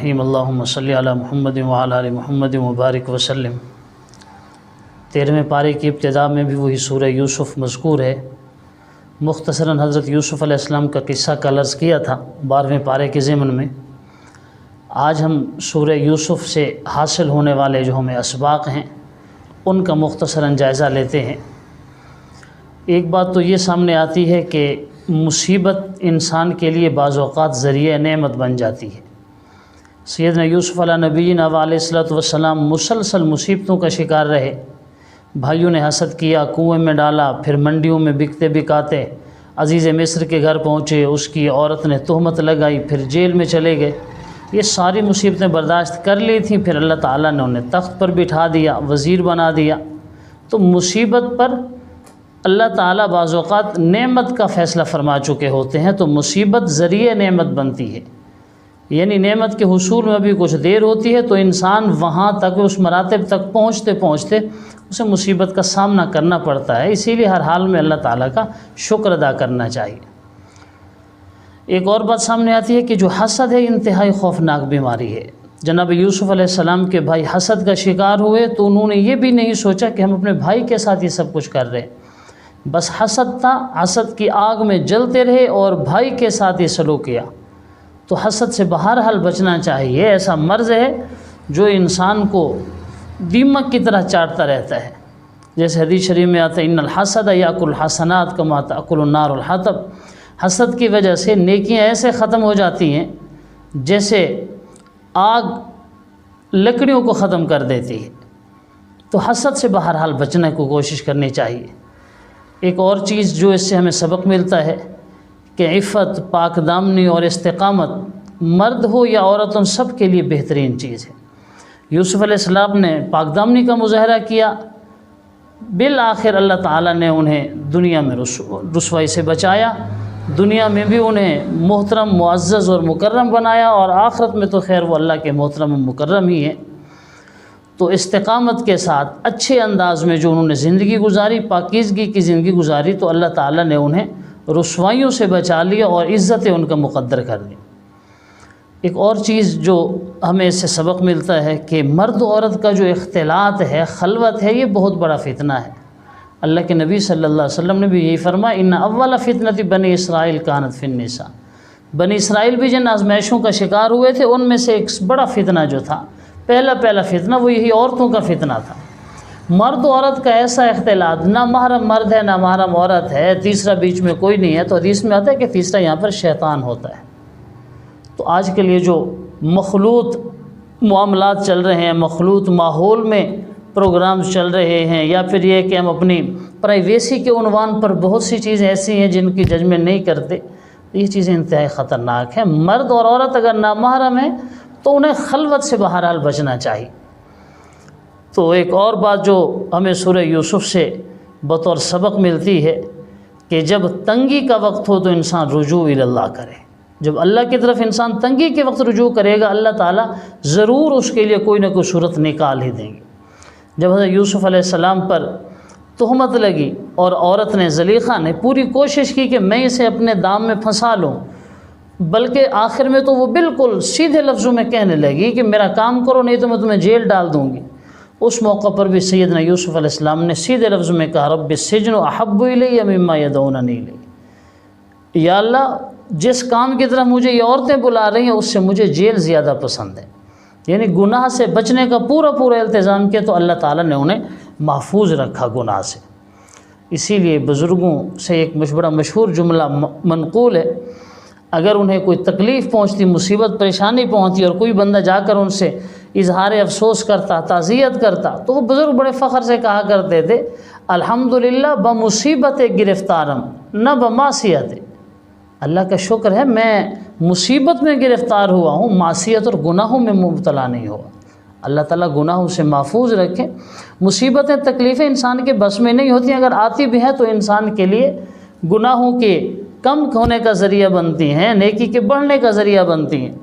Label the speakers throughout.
Speaker 1: الرحیم اللہم صلی علی محمد وعلی آل محمد مبارک وسلم۔ 13ویں پارے کی ابتدا میں بھی وہی سورہ یوسف مذکور ہے۔ مختصراً حضرت یوسف علیہ السلام کا قصہ کل عرض کیا تھا 12ویں پارے کے ضمن میں۔ آج ہم سورہ یوسف سے حاصل ہونے والے جو ہمیں اسباق ہیں ان کا مختصراً جائزہ لیتے ہیں۔ ایک بات تو یہ سامنے آتی ہے کہ مصیبت انسان کے لیے بعض اوقات ذریعہ نعمت بن جاتی ہے۔ سیدنا یوسف علیہ نبینا علیہ الصلوۃ والسلام مسلسل مصیبتوں کا شکار رہے۔ بھائیوں نے حسد کیا، کنویں میں ڈالا، پھر منڈیوں میں بکتے بکاتے عزیز مصر کے گھر پہنچے، اس کی عورت نے تہمت لگائی، پھر جیل میں چلے گئے۔ یہ ساری مصیبتیں برداشت کر لی تھیں، پھر اللہ تعالیٰ نے انہیں تخت پر بٹھا دیا، وزیر بنا دیا۔ تو مصیبت پر اللہ تعالیٰ بعض اوقات نعمت کا فیصلہ فرما چکے ہوتے ہیں، تو مصیبت ذریعہ نعمت بنتی ہے۔ یعنی نعمت کے حصول میں بھی کچھ دیر ہوتی ہے تو انسان وہاں تک، اس مراتب تک پہنچتے پہنچتے اسے مصیبت کا سامنا کرنا پڑتا ہے۔ اسی لیے ہر حال میں اللہ تعالیٰ کا شکر ادا کرنا چاہیے۔ ایک اور بات سامنے آتی ہے کہ جو حسد ہے انتہائی خوفناک بیماری ہے۔ جناب یوسف علیہ السلام کے بھائی حسد کا شکار ہوئے تو انہوں نے یہ بھی نہیں سوچا کہ ہم اپنے بھائی کے ساتھ یہ سب کچھ کر رہے ہیں، بس حسد تھا، حسد کی آگ میں جلتے رہے اور بھائی کے ساتھ یہ سلوک کیا۔ تو حسد سے بہرحال بچنا چاہیے۔ ایسا مرض ہے جو انسان کو دیمک کی طرح چاٹتا رہتا ہے۔ جیسے حدیث شریف میں آتا ہے ان الحسد یاکل الحسنات کما تاکل النار الحطب۔ حسد کی وجہ سے نیکیاں ایسے ختم ہو جاتی ہیں جیسے آگ لکڑیوں کو ختم کر دیتی ہے۔ تو حسد سے بہرحال بچنے کو کوشش کرنی چاہیے۔ ایک اور چیز جو اس سے ہمیں سبق ملتا ہے کہ عفت، پاک دامنی اور استقامت مرد ہو یا عورت ان سب کے لیے بہترین چیز ہے۔ یوسف علیہ السلام نے پاک دامنی کا مظاہرہ کیا، بالآخر اللہ تعالیٰ نے انہیں دنیا میں رسوائی سے بچایا، دنیا میں بھی انہیں محترم، معزز اور مکرم بنایا، اور آخرت میں تو خیر وہ اللہ کے محترم و مکرم ہی ہیں۔ تو استقامت کے ساتھ اچھے انداز میں جو انہوں نے زندگی گزاری، پاکیزگی کی زندگی گزاری، تو اللہ تعالیٰ نے انہیں رسوائیوں سے بچا لیا اور عزتیں ان کا مقدر کر دی۔ ایک اور چیز جو ہمیں اس سے سبق ملتا ہے کہ مرد و عورت کا جو اختلاط ہے، خلوت ہے، یہ بہت بڑا فتنہ ہے۔ اللہ کے نبی صلی اللہ علیہ وسلم نے بھی یہی فرمایا ان اول فتنۃ بنی اسرائیل کانت فی النساء۔ بنی اسرائیل بھی جن آزمائشوں کا شکار ہوئے تھے ان میں سے ایک بڑا فتنہ جو تھا، پہلا فتنہ وہ یہی عورتوں کا فتنہ تھا۔ مرد و عورت کا ایسا اختلاط، نہ محرم مرد ہے نہ محرم عورت ہے، تیسرا بیچ میں کوئی نہیں ہے، تو حدیث میں آتا ہے کہ تیسرا یہاں پر شیطان ہوتا ہے۔ تو آج کے لیے جو مخلوط معاملات چل رہے ہیں، مخلوط ماحول میں پروگرامز چل رہے ہیں، یا پھر یہ کہ ہم اپنی پرائیویسی کے عنوان پر بہت سی چیزیں ایسی ہیں جن کی ججمنٹ نہیں کرتے، یہ چیزیں انتہائی خطرناک ہیں۔ مرد اور عورت اگر نامحرم ہیں تو انہیں خلوت سے بہرحال بچنا چاہیے۔ تو ایک اور بات جو ہمیں سورہ یوسف سے بطور سبق ملتی ہے کہ جب تنگی کا وقت ہو تو انسان رجوع اللہ کرے۔ جب اللہ کی طرف انسان تنگی کے وقت رجوع کرے گا، اللہ تعالیٰ ضرور اس کے لیے کوئی نہ کوئی صورت نکال ہی دیں گے۔ جب حضرت یوسف علیہ السلام پر تہمت لگی اور عورت نے، زلیخا نے پوری کوشش کی کہ میں اسے اپنے دام میں پھنسا لوں، بلکہ آخر میں تو وہ بالکل سیدھے لفظوں میں کہنے لگی کہ میرا کام کرو نہیں تو میں تمہیں جیل ڈال دوں گی۔ اس موقع پر بھی سیدنا یوسف علیہ السلام نے سیدھے لفظوں میں کہا رب السجن احب الی مما یدعوننی الیہ، یا اللہ جس کام کی طرف مجھے یہ عورتیں بلا رہی ہیں اس سے مجھے جیل زیادہ پسند ہے۔ یعنی گناہ سے بچنے کا پورا التزام کیا تو اللہ تعالیٰ نے انہیں محفوظ رکھا گناہ سے۔ اسی لیے بزرگوں سے ایک بڑا مشہور جملہ منقول ہے، اگر انہیں کوئی تکلیف پہنچتی، مصیبت پریشانی پہنچتی اور کوئی بندہ جا کر ان سے اظہار افسوس کرتا، تعزیت کرتا، تو وہ بزرگ بڑے فخر سے کہا کرتے تھے الحمدللہ بمصیبت گرفتارم نہ بمعصیت۔ اللہ کا شکر ہے میں مصیبت میں گرفتار ہوا ہوں، معصیت اور گناہوں میں مبتلا نہیں ہوا۔ اللہ تعالیٰ گناہوں سے محفوظ رکھے۔ مصیبتیں، تکلیفیں انسان کے بس میں نہیں ہوتی ہیں، اگر آتی بھی ہیں تو انسان کے لیے گناہوں کے کم ہونے کا ذریعہ بنتی ہیں، نیکی کے بڑھنے کا ذریعہ بنتی ہیں۔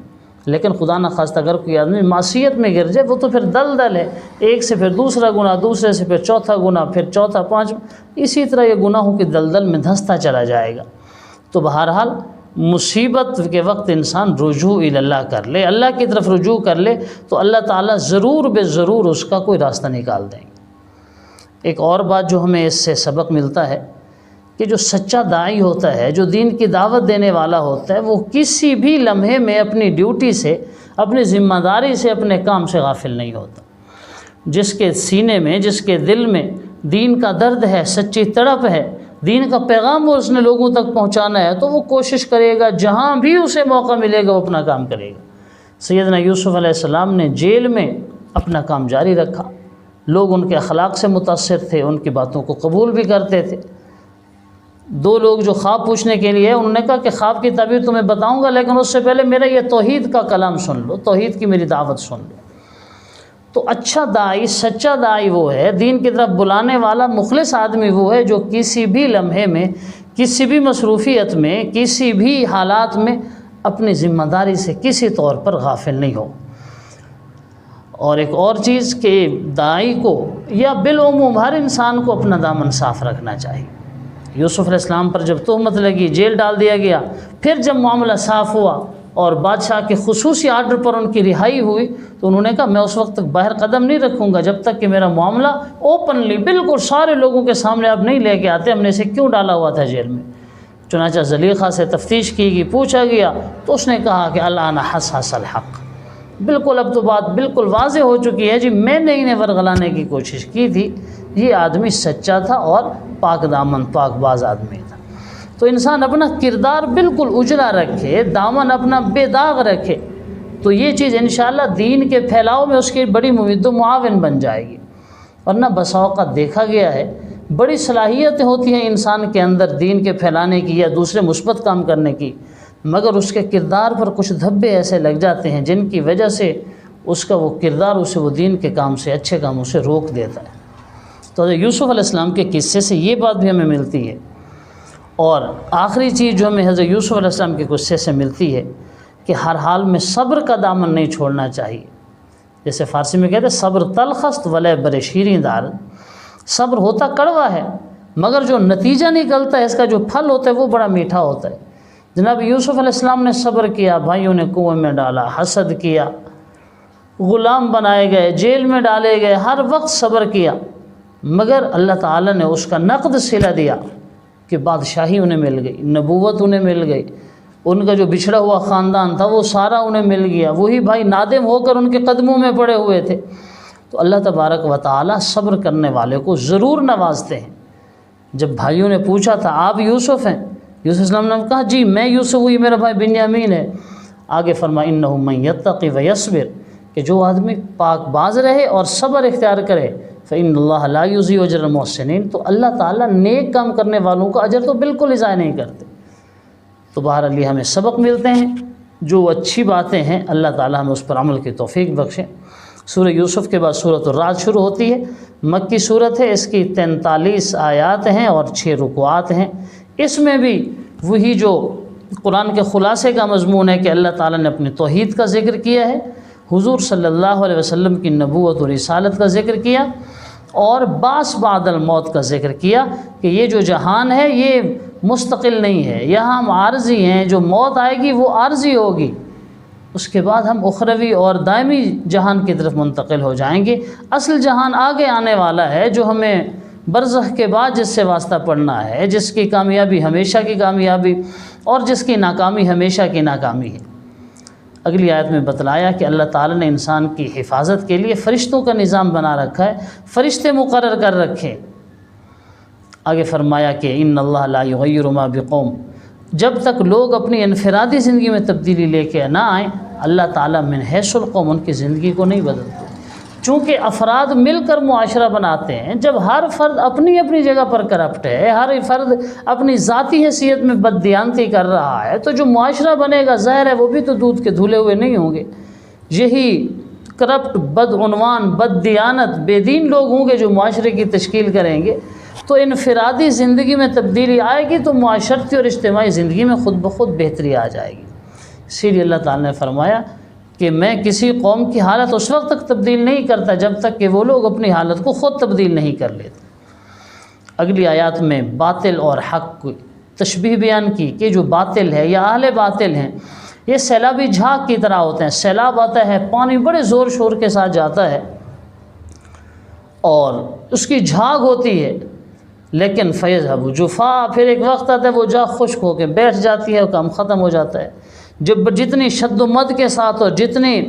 Speaker 1: لیکن خدا نخواستہ اگر کوئی آدمی معصیت میں گر جائے وہ تو پھر دلدل ہے، ایک سے پھر دوسرا گناہ، دوسرے سے پھر چوتھا گناہ، پھر چوتھا، پانچواں، اسی طرح یہ گناہوں کی دلدل میں دھنستا چلا جائے گا۔ تو بہرحال مصیبت کے وقت انسان رجوع اللہ کر لے، اللہ کی طرف رجوع کر لے، تو اللہ تعالیٰ ضرور بے ضرور اس کا کوئی راستہ نکال دیں گے۔ ایک اور بات جو ہمیں اس سے سبق ملتا ہے کہ جو سچا داعی ہوتا ہے، جو دین کی دعوت دینے والا ہوتا ہے، وہ کسی بھی لمحے میں اپنی ڈیوٹی سے، اپنی ذمہ داری سے، اپنے کام سے غافل نہیں ہوتا۔ جس کے سینے میں، جس کے دل میں دین کا درد ہے، سچی تڑپ ہے، دین کا پیغام وہ اس نے لوگوں تک پہنچانا ہے، تو وہ کوشش کرے گا، جہاں بھی اسے موقع ملے گا وہ اپنا کام کرے گا۔ سیدنا یوسف علیہ السلام نے جیل میں اپنا کام جاری رکھا، لوگ ان کے اخلاق سے متاثر تھے، ان کی باتوں کو قبول بھی کرتے تھے۔ دو لوگ جو خواب پوچھنے کے لیے، انہوں نے کہا کہ خواب کی تعبیر تمہیں بتاؤں گا، لیکن اس سے پہلے میرا یہ توحید کا کلام سن لو، توحید کی میری دعوت سن لو۔ تو اچھا داعی، سچا داعی وہ ہے، دین کی طرف بلانے والا مخلص آدمی وہ ہے جو کسی بھی لمحے میں، کسی بھی مصروفیت میں، کسی بھی حالات میں اپنی ذمہ داری سے کسی طور پر غافل نہیں ہو۔ اور ایک اور چیز کہ داعی کو یا بالعموم ہر انسان کو اپنا دامن صاف رکھنا چاہیے۔ یوسف علیہ السلام پر جب تہمت لگی، جیل ڈال دیا گیا، پھر جب معاملہ صاف ہوا اور بادشاہ کے خصوصی آرڈر پر ان کی رہائی ہوئی، تو انہوں نے کہا میں اس وقت تک باہر قدم نہیں رکھوں گا جب تک کہ میرا معاملہ اوپنلی، بالکل سارے لوگوں کے سامنے آپ نہیں لے کے آتے ہم نے اسے کیوں ڈالا ہوا تھا جیل میں۔ چنانچہ زلیخا سے تفتیش کی گئی، پوچھا گیا، تو اس نے کہا کہ الآن حصحص الحق، بالکل اب تو بات بالکل واضح ہو چکی ہے جی، میں نے انہیں ورغلانے کی کوشش کی تھی، یہ آدمی سچا تھا اور پاک دامن، پاک باز آدمی تھا۔ تو انسان اپنا کردار بالکل اجلا رکھے، دامن اپنا بے داغ رکھے، تو یہ چیز انشاءاللہ دین کے پھیلاؤ میں اس کی بڑی ممید و معاون بن جائے گی۔ ورنہ بسا اوقات دیکھا گیا ہے بڑی صلاحیتیں ہوتی ہیں انسان کے اندر دین کے پھیلانے کی یا دوسرے مثبت کام کرنے کی، مگر اس کے کردار پر کچھ دھبے ایسے لگ جاتے ہیں جن کی وجہ سے اس کا وہ کردار اسے وہ دین کے کام سے، اچھے کاموں سے روک دیتا ہے۔ تو یوسف علیہ السلام کے قصے سے یہ بات بھی ہمیں ملتی ہے۔ اور آخری چیز جو ہمیں حضرت یوسف علیہ السلام کے قصے سے ملتی ہے کہ ہر حال میں صبر کا دامن نہیں چھوڑنا چاہیے۔ جیسے فارسی میں کہتے ہیں صبر تلخست ولے بر شیریں دار، صبر ہوتا کڑوا ہے مگر جو نتیجہ نکلتا ہے، اس کا جو پھل ہوتا ہے وہ بڑا میٹھا ہوتا ہے۔ جناب یوسف علیہ السلام نے صبر کیا، بھائیوں نے کنویں میں ڈالا، حسد کیا، غلام بنائے گئے، جیل میں ڈالے گئے، ہر وقت صبر کیا، مگر اللہ تعالیٰ نے اس کا نقد صلہ دیا کہ بادشاہی انہیں مل گئی، نبوت انہیں مل گئی، ان کا جو بچھڑا ہوا خاندان تھا وہ سارا انہیں مل گیا، وہی بھائی نادم ہو کر ان کے قدموں میں پڑے ہوئے تھے۔ تو اللہ تبارک و تعالیٰ صبر کرنے والے کو ضرور نوازتے ہیں۔ جب بھائیوں نے پوچھا تھا آپ یوسف ہیں، یوسف السلام نے کہا جی میں یوسف ہوں، یہ میرا بھائی بنیامین ہے۔ آگے فرمایا انہ من یتقی ویصبر، کہ جو آدمی پاک باز رہے اور صبر اختیار کرے، فإن اللہ لا یضیع اجر المحسنین، تو اللہ تعالیٰ نیک کام کرنے والوں کا اجر تو بالکل ضائع نہیں کرتے۔ تو بہرحال یہ ہمیں سبق ملتے ہیں، جو اچھی باتیں ہیں اللہ تعالیٰ ہمیں اس پر عمل کی توفیق بخشیں۔ سورہ یوسف کے بعد سورۃ الرعد شروع ہوتی ہے، مکی صورت ہے، اس کی 43 آیات ہیں اور 6 رکوعات ہیں۔ اس میں بھی وہی جو قرآن کے خلاصے کا مضمون ہے کہ اللہ تعالیٰ نے اپنی توحید کا ذکر کیا ہے، حضور صلی اللہ علیہ وسلم کی نبوت و رسالت کا ذکر کیا، اور بعث بعد الموت کا ذکر کیا کہ یہ جو جہان ہے یہ مستقل نہیں ہے، یہاں ہم عارضی ہیں، جو موت آئے گی وہ عارضی ہوگی، اس کے بعد ہم اخروی اور دائمی جہان کی طرف منتقل ہو جائیں گے۔ اصل جہان آگے آنے والا ہے جو ہمیں برزخ کے بعد جس سے واسطہ پڑنا ہے، جس کی کامیابی ہمیشہ کی کامیابی اور جس کی ناکامی ہمیشہ کی ناکامی ہے۔ اگلی آیت میں بتلایا کہ اللہ تعالیٰ نے انسان کی حفاظت کے لیے فرشتوں کا نظام بنا رکھا ہے، فرشتے مقرر کر رکھے۔ آگے فرمایا کہ ان اللہ لا یغیر ما بقوم، جب تک لوگ اپنی انفرادی زندگی میں تبدیلی لے کے نہ آئیں، اللہ تعالیٰ من حیث القوم ان کی زندگی کو نہیں بدلتے۔ چونکہ افراد مل کر معاشرہ بناتے ہیں، جب ہر فرد اپنی اپنی جگہ پر کرپٹ ہے، ہر فرد اپنی ذاتی حیثیت میں بددیانتی کر رہا ہے، تو جو معاشرہ بنے گا ظاہر ہے وہ بھی تو دودھ کے دھلے ہوئے نہیں ہوں گے۔ یہی کرپٹ، بدعنوان، بددیانت، بے دین لوگ ہوں گے جو معاشرے کی تشکیل کریں گے، تو انفرادی زندگی میں تبدیلی آئے گی تو معاشرتی اور اجتماعی زندگی میں خود بخود بہتری آ جائے گی۔ اسی لیے اللہ تعالیٰ نے فرمایا کہ میں کسی قوم کی حالت اس وقت تک تبدیل نہیں کرتا جب تک کہ وہ لوگ اپنی حالت کو خود تبدیل نہیں کر لیتے۔ اگلی آیات میں باطل اور حق کی تشبیہ بیان کی کہ جو باطل ہے یا اہل باطل ہیں یہ سیلابی جھاگ کی طرح ہوتے ہیں. سیلاب آتا ہے، پانی بڑے زور شور کے ساتھ جاتا ہے اور اس کی جھاگ ہوتی ہے، لیکن فیضھب جفا، پھر ایک وقت آتا ہے وہ جھاگ خشک ہو کے بیٹھ جاتی ہے، کام ختم ہو جاتا ہے. جب جتنی شد و مد کے ساتھ اور جتنی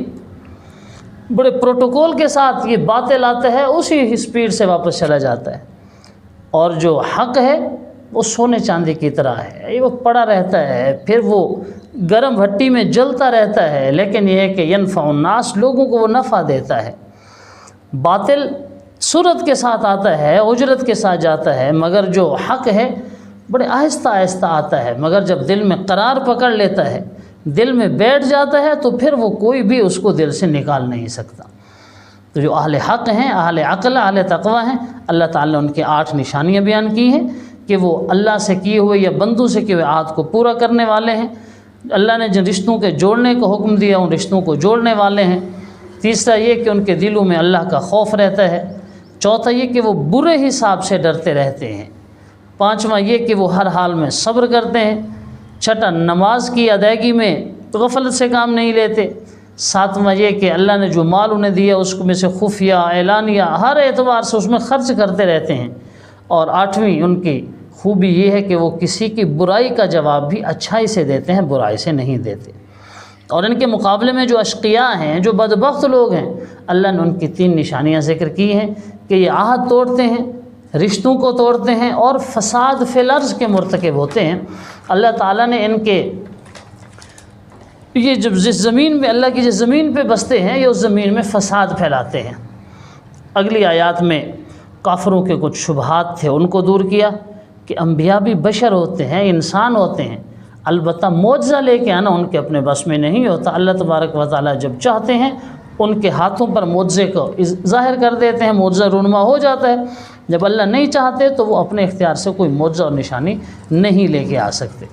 Speaker 1: بڑے پروٹوکول کے ساتھ یہ باطل آتا ہے اسی سپیڈ سے واپس چلا جاتا ہے. اور جو حق ہے وہ سونے چاندی کی طرح ہے، یہ وہ پڑا رہتا ہے، پھر وہ گرم بھٹی میں جلتا رہتا ہے، لیکن یہ ہے کہ ینفع الناس، لوگوں کو وہ نفع دیتا ہے. باطل صورت کے ساتھ آتا ہے، اجرت کے ساتھ جاتا ہے، مگر جو حق ہے بڑے آہستہ آہستہ آتا ہے، مگر جب دل میں قرار پکڑ لیتا ہے، دل میں بیٹھ جاتا ہے تو پھر وہ کوئی بھی اس کو دل سے نکال نہیں سکتا. تو جو اہل حق ہیں، اہل عقل، اہل تقوی ہیں، اللہ تعالیٰ نے ان کے 8 نشانیاں بیان کی ہیں کہ وہ اللہ سے کیے ہوئے یا بندوں سے کیے ہوئے عہد کو پورا کرنے والے ہیں. اللہ نے جن رشتوں کے جوڑنے کو حکم دیا ان رشتوں کو جوڑنے والے ہیں. تیسرا یہ کہ ان کے دلوں میں اللہ کا خوف رہتا ہے. چوتھا یہ کہ وہ برے حساب سے ڈرتے رہتے ہیں. پانچواں یہ کہ وہ ہر حال میں صبر کرتے ہیں. چھٹا نماز کی ادائیگی میں غفلت سے کام نہیں لیتے. ساتواں یہ کہ اللہ نے جو مال انہیں دیا اس میں سے خفیہ اعلانیہ ہر اعتبار سے اس میں خرچ کرتے رہتے ہیں. اور آٹھویں ان کی خوبی یہ ہے کہ وہ کسی کی برائی کا جواب بھی اچھائی سے دیتے ہیں، برائی سے نہیں دیتے. اور ان کے مقابلے میں جو اشقیاء ہیں، جو بدبخت لوگ ہیں، اللہ نے ان کی 3 نشانیاں ذکر کی ہیں کہ یہ عہد توڑتے ہیں، رشتوں کو توڑتے ہیں اور فساد فی الارض کے مرتکب ہوتے ہیں. اللہ تعالیٰ نے ان کے یہ جب جس زمین میں اللہ کی جس زمین پہ بستے ہیں یہ اس زمین میں فساد پھیلاتے ہیں. اگلی آیات میں کافروں کے کچھ شبہات تھے ان کو دور کیا کہ انبیاء بھی بشر ہوتے ہیں، انسان ہوتے ہیں، البتہ معجزہ لے کے آنا ان کے اپنے بس میں نہیں ہوتا. اللہ تبارک و تعالیٰ جب چاہتے ہیں ان کے ہاتھوں پر معجزے کو ظاہر کر دیتے ہیں، معجزہ رونما ہو جاتا ہے. جب اللہ نہیں چاہتے تو وہ اپنے اختیار سے کوئی معجزہ اور نشانی نہیں لے کے آ سکتے.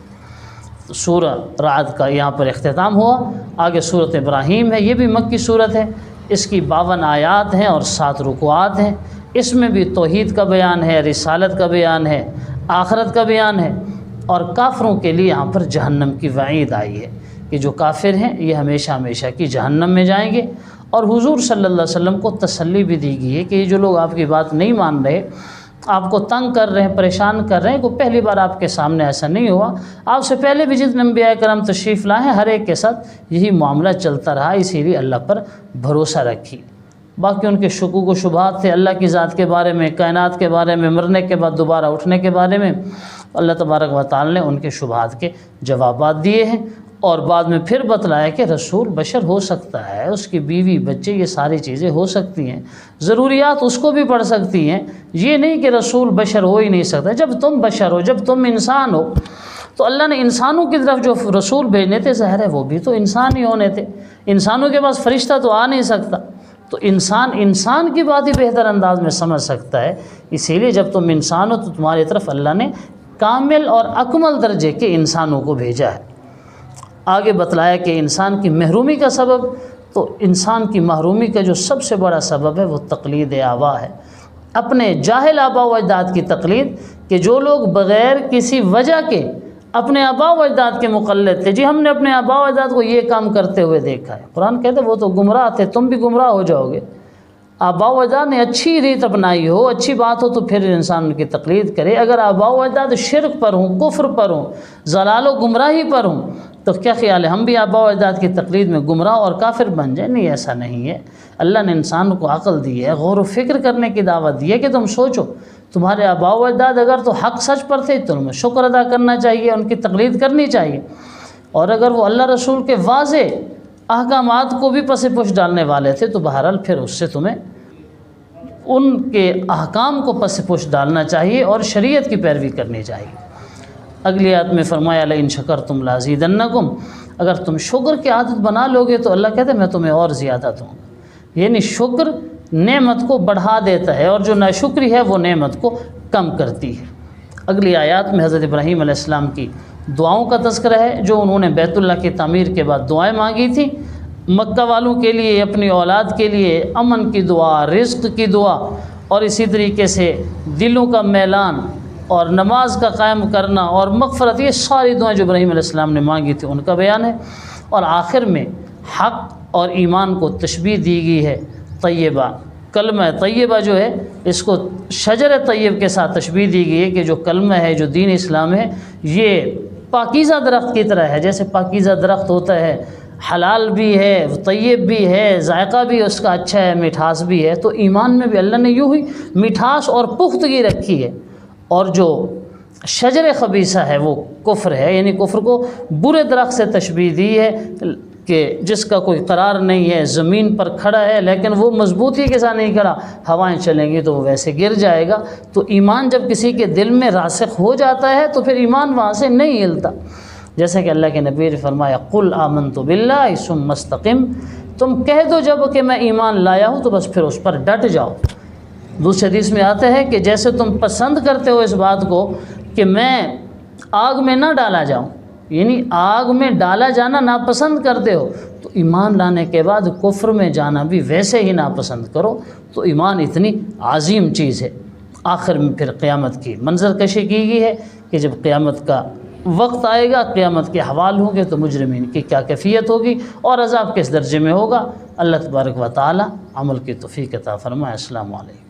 Speaker 1: سورہ رعد کا یہاں پر اختتام ہوا. آگے سورۃ ابراہیم ہے، یہ بھی مکی سورت ہے. اس کی 52 آیات ہیں اور 7 رکوعات ہیں. اس میں بھی توحید کا بیان ہے، رسالت کا بیان ہے، آخرت کا بیان ہے. اور کافروں کے لیے یہاں پر جہنم کی وعید آئی ہے کہ جو کافر ہیں یہ ہمیشہ ہمیشہ کی جہنم میں جائیں گے. اور حضور صلی اللہ علیہ وسلم کو تسلی بھی دی گئی ہے کہ یہ جو لوگ آپ کی بات نہیں مان رہے، آپ کو تنگ کر رہے ہیں، پریشان کر رہے ہیں، کوئی پہلی بار آپ کے سامنے ایسا نہیں ہوا. آپ سے پہلے بھی جتنے انبیاء کرام تشریف لائے ہیں ہر ایک کے ساتھ یہی معاملہ چلتا رہا، اسی لیے اللہ پر بھروسہ رکھی. باقی ان کے شکوک و شبہات تھے اللہ کی ذات کے بارے میں، کائنات کے بارے میں، مرنے کے بعد دوبارہ اٹھنے کے بارے میں. اللہ تبارک و تعالی نے ان کے شبہات کے جوابات دیے ہیں اور بعد میں پھر بتلایا کہ رسول بشر ہو سکتا ہے، اس کی بیوی بچے یہ ساری چیزیں ہو سکتی ہیں، ضروریات اس کو بھی پڑ سکتی ہیں. یہ نہیں کہ رسول بشر ہو ہی نہیں سکتا. جب تم بشر ہو، جب تم انسان ہو، تو اللہ نے انسانوں کی طرف جو رسول بھیجنے تھے ظاہر ہے وہ بھی تو انسان ہی ہونے تھے. انسانوں کے پاس فرشتہ تو آ نہیں سکتا، تو انسان کی بات ہی بہتر انداز میں سمجھ سکتا ہے. اسی لیے جب تم انسان ہو تو تمہاری طرف اللہ نے کامل اور اکمل درجے کے انسانوں کو بھیجا ہے. آگے بتلایا کہ انسان کی محرومی کا سبب، تو انسان کی محرومی کا جو سب سے بڑا سبب ہے وہ تقلید آبا ہے، اپنے جاہل آبا و اجداد کی تقلید. کہ جو لوگ بغیر کسی وجہ کے اپنے آبا و اجداد کے مقلد تھے، جی ہم نے اپنے آبا و اجداد کو یہ کام کرتے ہوئے دیکھا ہے. قرآن کہتے وہ تو گمراہ تھے، تم بھی گمراہ ہو جاؤ گے. آبا و اجداد نے اچھی ریت اپنائی ہو، اچھی بات ہو تو پھر انسان ان کی تقلید کرے. اگر آبا و اجداد شرک پر ہوں، کفر پر ہوں، ضلال و گمراہی پر ہوں، تو کیا خیال ہے ہم بھی آبا و اجداد کی تقلید میں گمراہ اور کافر بن جائیں؟ نہیں، ایسا نہیں ہے. اللہ نے انسان کو عقل دی ہے، غور و فکر کرنے کی دعوت دی ہے کہ تم سوچو تمہارے آبا و اجداد اگر تو حق سچ پر تھے تو تمہیں شکر ادا کرنا چاہیے، ان کی تقلید کرنی چاہیے. اور اگر وہ اللہ رسول کے واضح احکامات کو بھی پس پش ڈالنے والے تھے تو بہرحال پھر اس سے تمہیں ان کے احکام کو پس پش ڈالنا چاہیے اور شریعت کی پیروی کرنی چاہیے. اگلی آیت میں فرمایا لئن شکرتم لازیدنکم، اگر تم شکر کی عادت بنا لوگے تو اللہ کہتے ہیں میں تمہیں اور زیادہ دوں گا. یعنی شکر نعمت کو بڑھا دیتا ہے اور جو ناشکری ہے وہ نعمت کو کم کرتی ہے. اگلی آیات میں حضرت ابراہیم علیہ السلام کی دعاؤں کا تذکرہ ہے جو انہوں نے بیت اللہ کی تعمیر کے بعد دعائیں مانگی تھیں. مکہ والوں کے لیے، اپنی اولاد کے لیے امن کی دعا، رزق کی دعا، اور اسی طریقے سے دلوں کا میلان، اور نماز کا قائم کرنا اور مغفرت، یہ ساری دعائیں جو ابراہیم علیہ السلام نے مانگی تھی ان کا بیان ہے۔ اور آخر میں حق اور ایمان کو تشبیہ دی گئی ہے طیبہ، کلمہ طیبہ جو ہے اس کو شجر طیب کے ساتھ تشبیہ دی گئی ہے کہ جو کلمہ ہے، جو دین اسلام ہے، یہ پاکیزہ درخت کی طرح ہے۔ جیسے پاکیزہ درخت ہوتا ہے، حلال بھی ہے، طیب بھی ہے، ذائقہ بھی اس کا اچھا ہے، مٹھاس بھی ہے، تو ایمان میں بھی اللہ نے یوں ہی مٹھاس اور پختگی رکھی ہے۔ اور جو شجر خبیثہ ہے وہ کفر ہے، یعنی کفر کو برے درخت سے تشبیہ دی ہے کہ جس کا کوئی قرار نہیں ہے، زمین پر کھڑا ہے لیکن وہ مضبوطی کے ساتھ نہیں کھڑا، ہوائیں چلیں گی تو وہ ویسے گر جائے گا۔ تو ایمان جب کسی کے دل میں راسخ ہو جاتا ہے تو پھر ایمان وہاں سے نہیں ہلتا۔ جیسا کہ اللہ کے نبی نے فرمایا قل آمنت باللہ ثم استقم، تم کہہ دو جب کہ میں ایمان لایا ہوں تو بس پھر اس پر ڈٹ جاؤ۔ دوسرے حدیث میں آتا ہے کہ جیسے تم پسند کرتے ہو اس بات کو کہ میں آگ میں نہ ڈالا جاؤں، یعنی آگ میں ڈالا جانا ناپسند کرتے ہو، تو ایمان لانے کے بعد کفر میں جانا بھی ویسے ہی ناپسند کرو۔ تو ایمان اتنی عظیم چیز ہے۔ آخر میں پھر قیامت کی منظر کشی کی گئی ہے کہ جب قیامت کا وقت آئے گا، قیامت کے حوال ہوں گے تو مجرمین کی کیا کیفیت ہوگی اور عذاب کس درجے میں ہوگا۔ اللہ تبارک و تعالی عمل کی توفیق عطا فرمائے۔ السلام علیکم۔